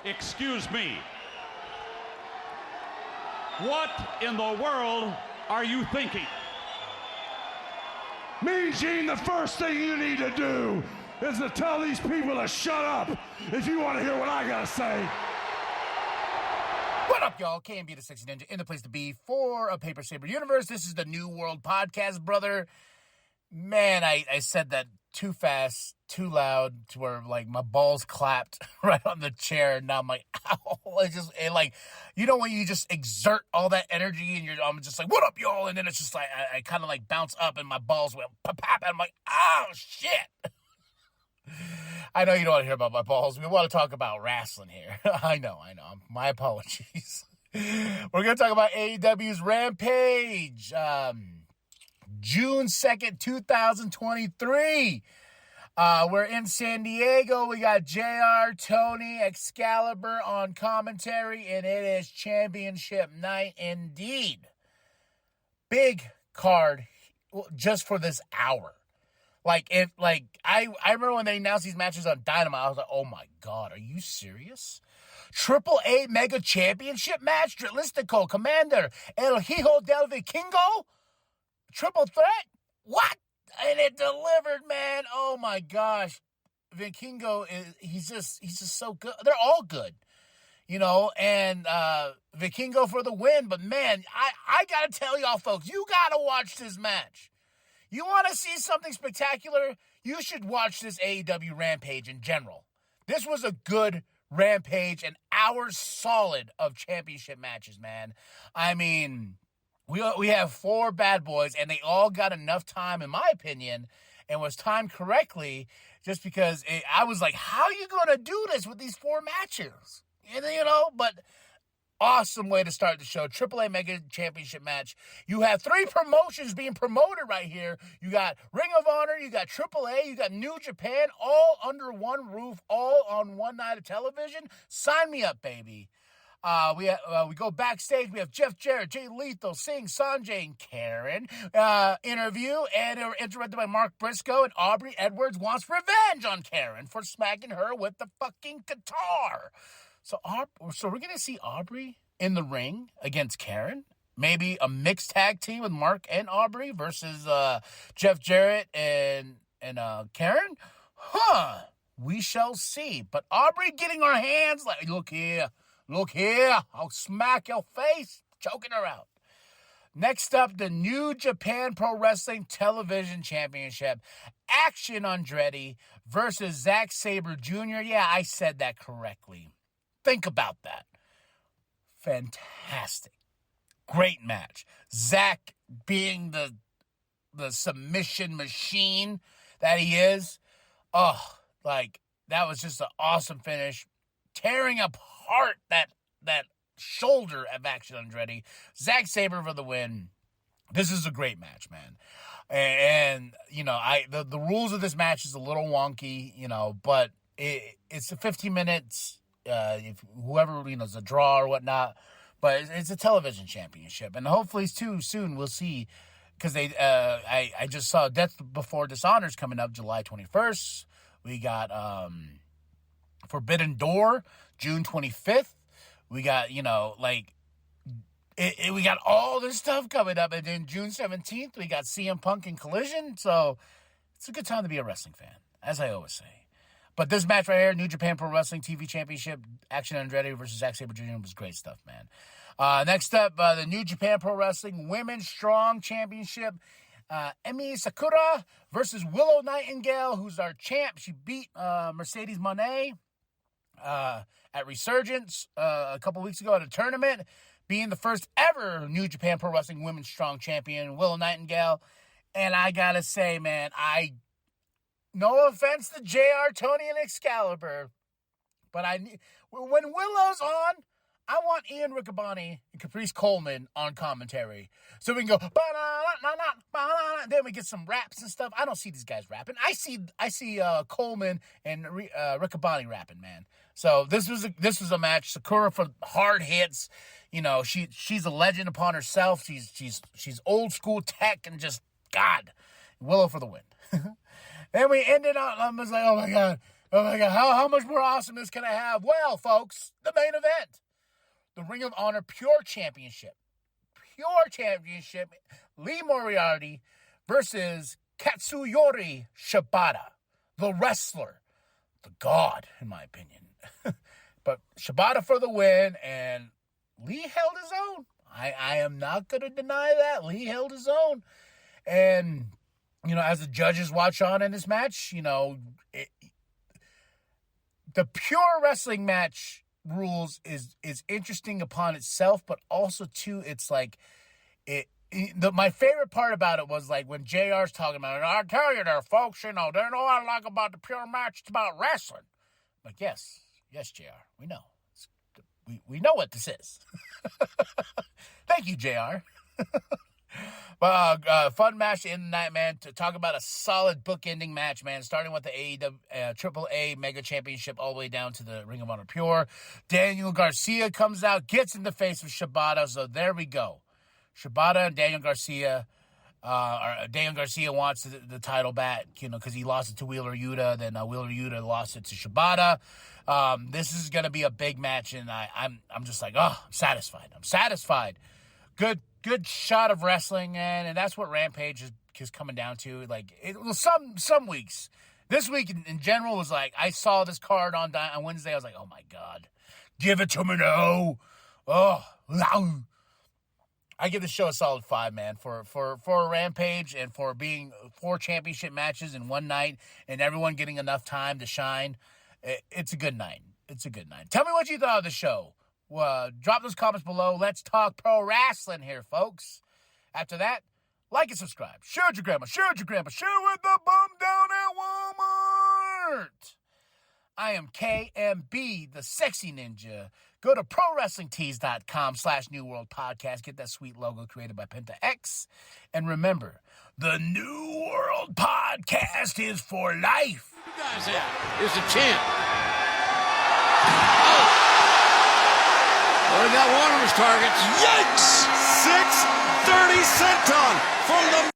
Excuse me. What in the world are you thinking? Mean Gene, the first thing you need to do is to tell these people to shut up if you want to hear what I gotta say. What up, y'all? KMB the Sexy Ninja in the place to be for a Paper Saber universe. This is the New World Podcast, brother. Man, I said that too fast, too loud, to where, like, my balls clapped right on the chair, and now I'm like, ow. You know when you just exert all that energy, and I'm just like, what up, y'all? And then it's just like, I kind of, like, bounce up, and my balls went pop, and I'm like, oh, shit. I know you don't want to hear about my balls. We want to talk about wrestling here. I know. My apologies. We're going to talk about AEW's Rampage. June 2nd, 2023. We're in San Diego. We got JR, Tony, Excalibur on commentary, and it is championship night indeed. Big card just for this hour. I remember when they announced these matches on Dynamite, I was like, oh my God, are you serious? Triple A Mega Championship match? Drilistico, Commander, El Hijo del Vikingo? Triple threat? What? And it delivered, man. Oh my gosh. Vikingo he's just so good. They're all good. You know, and Vikingo for the win. But man, I gotta tell y'all folks, you gotta watch this match. You want to see something spectacular? You should watch this AEW Rampage in general. This was a good Rampage, an hour solid of championship matches, man. I mean, we have 4 bad boys, and they all got enough time, in my opinion, and was timed correctly, just because I was like, how are you going to do this with these 4 matches? But awesome way to start the show. AAA Mega Championship match. You have 3 promotions being promoted right here. You got Ring of Honor, you got AAA, you got New Japan, all under one roof, all on one night of television. Sign me up, baby. We go backstage. We have Jeff Jarrett, Jay Lethal, Singh, Sanjay, and Karen interview, and we're interrupted by Mark Briscoe, and Aubrey Edwards wants revenge on Karen for smacking her with the fucking guitar. So we're going to see Aubrey in the ring against Karen. Maybe a mixed tag team with Mark and Aubrey versus Jeff Jarrett and Karen. We shall see. But Aubrey getting her hands like, look here, I'll smack your face, choking her out. Next up, the New Japan Pro Wrestling Television Championship. Action Andretti versus Zack Saber Jr. Yeah, I said that correctly. Think about that. Fantastic. Great match. Zack being the submission machine that he is. That was just an awesome finish. Tearing apart that shoulder of Action Andretti. Zack Saber for the win. This is a great match, man. And the rules of this match is a little wonky, but it's a 15 minutes. If whoever is a draw or whatnot, but it's a television championship, and hopefully too soon we'll see, because I just saw Death Before Dishonor's coming up July 21st. We got Forbidden Door June 25th. We got we got all this stuff coming up, and then June 17th we got CM Punk and Collision. So it's a good time to be a wrestling fan, as I always say. But this match right here, New Japan Pro Wrestling TV Championship, Action Andretti versus Zack Sabre Jr. was great stuff, man. Next up, the New Japan Pro Wrestling Women's Strong Championship, Emi Sakura versus Willow Nightingale, who's our champ. She beat Mercedes Moné at Resurgence a couple weeks ago at a tournament, being the first ever New Japan Pro Wrestling Women's Strong Champion, Willow Nightingale. And I gotta say, man, no offense to JR, Tony, and Excalibur, but when Willow's on, I want Ian Riccaboni and Caprice Coleman on commentary. So we can go, ba-na-na-na-na-na-na. Then we get some raps and stuff. I don't see these guys rapping. I see Coleman and Riccaboni rapping, man. So this was a match. Sakura for hard hits. She's a legend upon herself. She's old school tech and just, God. Willow for the win. Then we ended up, I was like, oh my God, Oh my God, how much more awesomeness can I have? Well, folks, the main event. The Ring of Honor Pure Championship. Lee Moriarty versus Katsuyori Shibata, the wrestler, the god, in my opinion. But Shibata for the win, and Lee held his own. I am not going to deny that. Lee held his own. And, as the judges watch on in this match, the pure wrestling match rules is interesting upon itself, but also, too, it's like, my favorite part about it was, like, when JR's talking about it, I tell you there, folks, they know what I like about the pure match, it's about wrestling. Like, yes, JR, we know. We know what this is. Thank you, JR. But fun match in the night, man. To talk about a solid book-ending match, man. Starting with the AAA Mega Championship all the way down to the Ring of Honor Pure. Daniel Garcia comes out, gets in the face of Shibata. So there we go. Shibata and Daniel Garcia. Daniel Garcia wants the title back, because he lost it to Wheeler Yuta. Then Wheeler Yuta lost it to Shibata. This is going to be a big match, and I'm just like, I'm satisfied. I'm satisfied. Good shot of wrestling, man, and that's what Rampage is coming down to. Like, some weeks. This week, in general, was like, I saw this card on Wednesday. I was like, oh, my God. Give it to me now. Oh, I give the show a solid 5, man, for Rampage and for being 4 championship matches in one night and everyone getting enough time to shine. It's a good night. Tell me what you thought of the show. Drop those comments below. Let's talk pro wrestling here, folks. After that, like and subscribe. Share with your grandma. Share with the bum down at Walmart. I am KMB, the Sexy Ninja. Go to ProWrestlingTees.com/New World Podcast. Get that sweet logo created by Penta X. And remember, the New World Podcast is for life. You guys have. Here's the champ. Well, he got one of his targets. Yikes! 6:30 senton from the